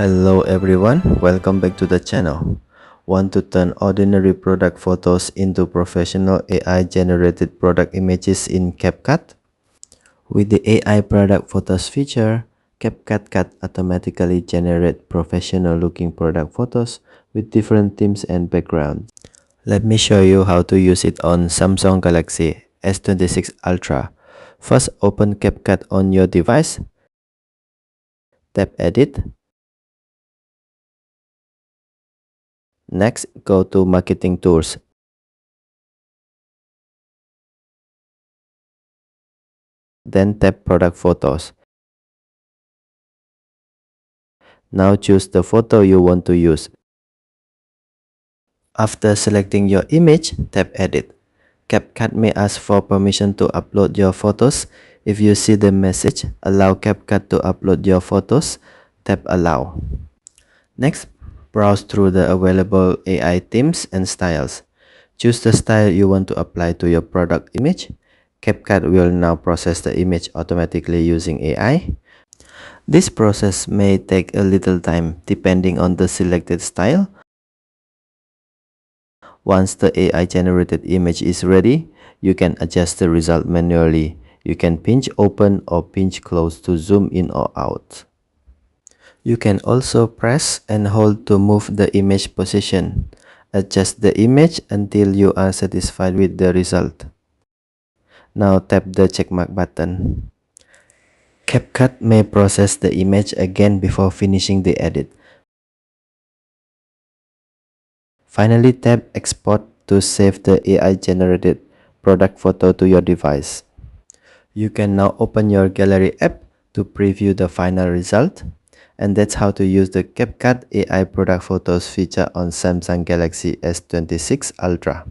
Hello everyone, welcome back to the channel. Want to turn ordinary product photos into professional AI generated product images in CapCut? With the AI product photos feature, CapCut can automatically generate professional looking product photos with different themes and backgrounds. Let me show you how to use it on Samsung Galaxy S26 Ultra. First, open CapCut on your device, tap Edit. Next, go to Marketing Tools. Then tap Product Photos. Now choose the photo you want to use. After selecting your image, tap Edit. CapCut may ask for permission to upload your photos. If you see the message, Allow CapCut to upload your photos, tap Allow. Next, browse through the available AI themes and styles. Choose the style you want to apply to your product image. CapCut will now process the image automatically using AI. This process may take a little time depending on the selected style. Once the AI generated image is ready, you can adjust the result manually. You can pinch open or pinch close to zoom in or out. You can also press and hold to move the image position. Adjust the image until you are satisfied with the result. Now tap the checkmark button. CapCut may process the image again before finishing the edit. Finally, tap Export to save the AI-generated product photo to your device. You can now open your Gallery app to preview the final result. And that's how to use the CapCut AI product photos feature on Samsung Galaxy S26 Ultra.